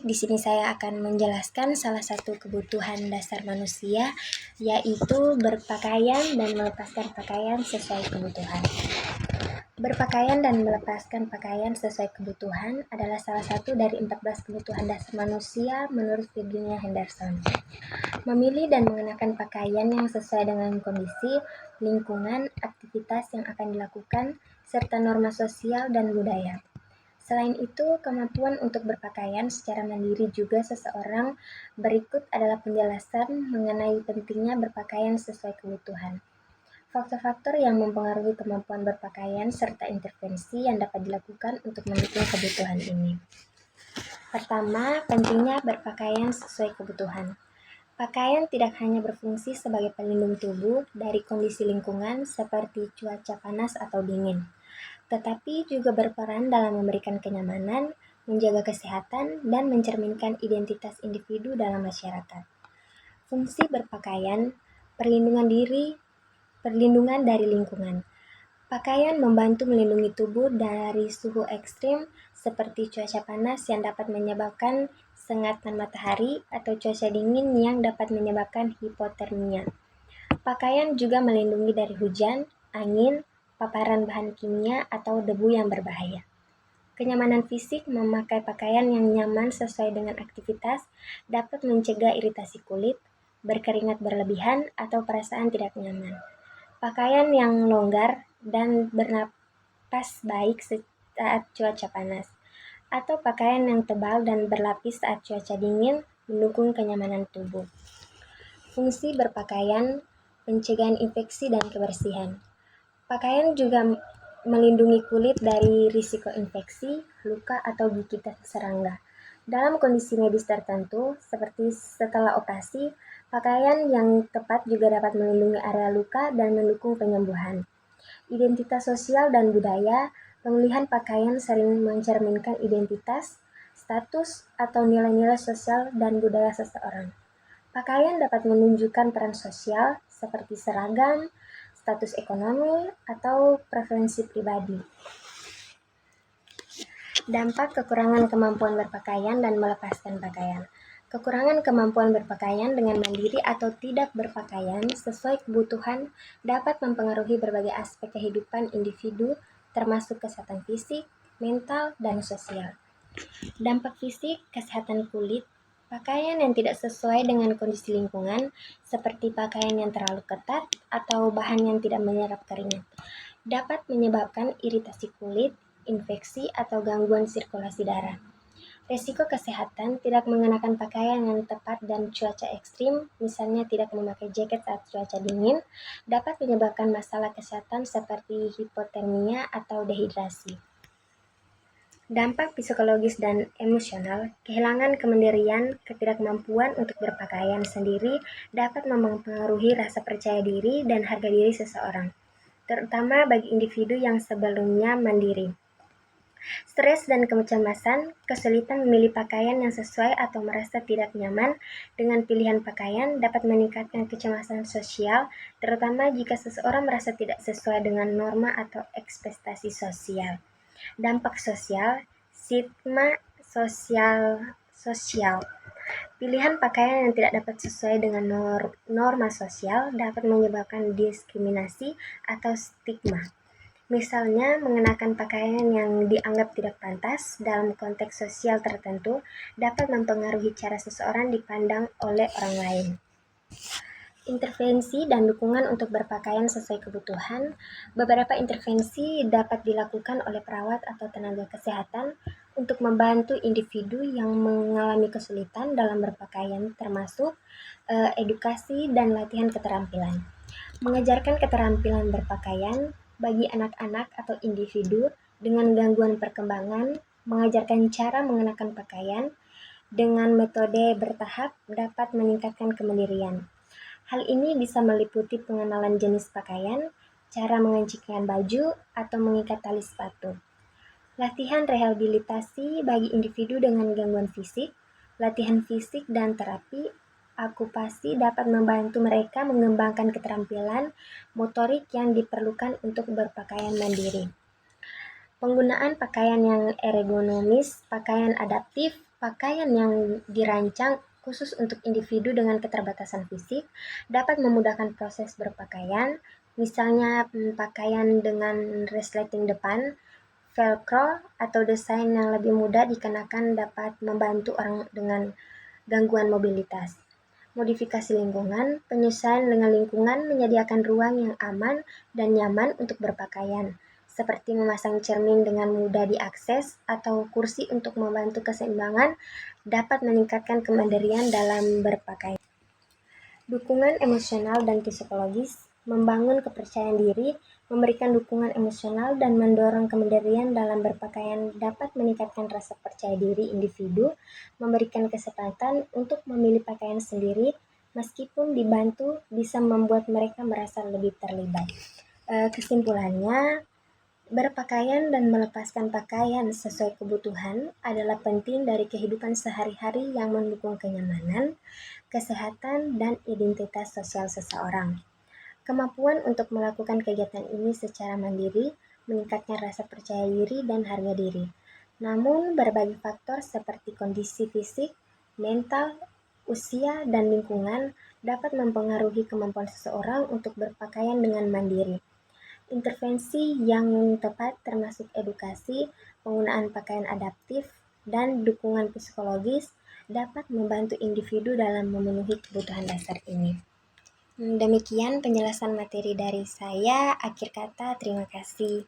di sini saya akan menjelaskan salah satu kebutuhan dasar manusia, yaitu berpakaian dan melepaskan pakaian sesuai kebutuhan. Berpakaian dan melepaskan pakaian sesuai kebutuhan adalah salah satu dari 14 kebutuhan dasar manusia menurut Virginia Henderson. Memilih dan mengenakan pakaian yang sesuai dengan kondisi, lingkungan, aktivitas yang akan dilakukan, serta norma sosial dan budaya. Selain itu, kemampuan untuk berpakaian secara mandiri juga seseorang. Berikut adalah penjelasan mengenai pentingnya berpakaian sesuai kebutuhan. Faktor-faktor yang mempengaruhi kemampuan berpakaian serta intervensi yang dapat dilakukan untuk mendukung kebutuhan ini. Pertama, pentingnya berpakaian sesuai kebutuhan. Pakaian tidak hanya berfungsi sebagai pelindung tubuh dari kondisi lingkungan seperti cuaca panas atau dingin, tetapi juga berperan dalam memberikan kenyamanan, menjaga kesehatan, dan mencerminkan identitas individu dalam masyarakat. Fungsi berpakaian, perlindungan dari lingkungan. Pakaian membantu melindungi tubuh dari suhu ekstrim seperti cuaca panas yang dapat menyebabkan sengatan matahari atau cuaca dingin yang dapat menyebabkan hipotermia. Pakaian juga melindungi dari hujan, angin, paparan bahan kimia, atau debu yang berbahaya. Kenyamanan fisik, memakai pakaian yang nyaman sesuai dengan aktivitas dapat mencegah iritasi kulit, berkeringat berlebihan, atau perasaan tidak nyaman. Pakaian yang longgar dan bernapas baik saat cuaca panas, atau pakaian yang tebal dan berlapis saat cuaca dingin mendukung kenyamanan tubuh. Fungsi berpakaian, pencegahan infeksi dan kebersihan. Pakaian juga melindungi kulit dari risiko infeksi, luka, atau gigitan serangga. Dalam kondisi medis tertentu, seperti setelah operasi, pakaian yang tepat juga dapat melindungi area luka dan mendukung penyembuhan. Identitas sosial dan budaya, pemilihan pakaian sering mencerminkan identitas, status, atau nilai-nilai sosial dan budaya seseorang. Pakaian dapat menunjukkan peran sosial seperti seragam, status ekonomi, atau preferensi pribadi. Dampak kekurangan kemampuan berpakaian dan melepaskan pakaian. Kekurangan kemampuan berpakaian dengan mandiri atau tidak berpakaian sesuai kebutuhan dapat mempengaruhi berbagai aspek kehidupan individu, termasuk kesehatan fisik, mental, dan sosial. Dampak fisik, kesehatan kulit. Pakaian yang tidak sesuai dengan kondisi lingkungan, seperti pakaian yang terlalu ketat atau bahan yang tidak menyerap keringat, dapat menyebabkan iritasi kulit, infeksi, atau gangguan sirkulasi darah. Risiko kesehatan, tidak mengenakan pakaian yang tepat dan cuaca ekstrim, misalnya tidak memakai jaket saat cuaca dingin, dapat menyebabkan masalah kesehatan seperti hipotermia atau dehidrasi. Dampak psikologis dan emosional, kehilangan kemandirian, ketidakmampuan untuk berpakaian sendiri dapat mempengaruhi rasa percaya diri dan harga diri seseorang, terutama bagi individu yang sebelumnya mandiri. Stres dan kecemasan, kesulitan memilih pakaian yang sesuai atau merasa tidak nyaman dengan pilihan pakaian dapat meningkatkan kecemasan sosial, terutama jika seseorang merasa tidak sesuai dengan norma atau ekspektasi sosial. Dampak sosial, stigma sosial. Pilihan pakaian yang tidak dapat sesuai dengan norma sosial dapat menyebabkan diskriminasi atau stigma. Misalnya, mengenakan pakaian yang dianggap tidak pantas dalam konteks sosial tertentu dapat mempengaruhi cara seseorang dipandang oleh orang lain. Intervensi dan dukungan untuk berpakaian sesuai kebutuhan. Beberapa intervensi dapat dilakukan oleh perawat atau tenaga kesehatan untuk membantu individu yang mengalami kesulitan dalam berpakaian, termasuk edukasi dan latihan keterampilan. Mengajarkan keterampilan berpakaian bagi anak-anak atau individu dengan gangguan perkembangan, mengajarkan cara mengenakan pakaian dengan metode bertahap dapat meningkatkan kemandirian. Hal ini bisa meliputi pengenalan jenis pakaian, cara mengencingkan baju, atau mengikat tali sepatu. Latihan rehabilitasi bagi individu dengan gangguan fisik, latihan fisik dan terapi okupasi dapat membantu mereka mengembangkan keterampilan motorik yang diperlukan untuk berpakaian mandiri. Penggunaan pakaian yang ergonomis, pakaian adaptif, Pakaian yang dirancang khusus untuk individu dengan keterbatasan fisik dapat memudahkan proses berpakaian, misalnya pakaian dengan resleting depan, velcro, atau desain yang lebih mudah dikenakan dapat membantu orang dengan gangguan mobilitas. Modifikasi lingkungan, penyesuaian dengan lingkungan menyediakan ruang yang aman dan nyaman untuk berpakaian, seperti memasang cermin dengan mudah diakses atau kursi untuk membantu keseimbangan dapat meningkatkan kemandirian dalam berpakaian. Dukungan emosional dan psikologis, membangun kepercayaan diri, memberikan dukungan emosional dan mendorong kemandirian dalam berpakaian dapat meningkatkan rasa percaya diri individu, memberikan kesempatan untuk memilih pakaian sendiri, meskipun dibantu bisa membuat mereka merasa lebih terlibat. Kesimpulannya, berpakaian dan melepaskan pakaian sesuai kebutuhan adalah penting dari kehidupan sehari-hari yang mendukung kenyamanan, kesehatan, dan identitas sosial seseorang. Kemampuan untuk melakukan kegiatan ini secara mandiri meningkatkan rasa percaya diri dan harga diri. Namun, berbagai faktor seperti kondisi fisik, mental, usia, dan lingkungan dapat mempengaruhi kemampuan seseorang untuk berpakaian dengan mandiri. Intervensi yang tepat termasuk edukasi, penggunaan pakaian adaptif, dan dukungan psikologis dapat membantu individu dalam memenuhi kebutuhan dasar ini. Demikian penjelasan materi dari saya. Akhir kata, terima kasih.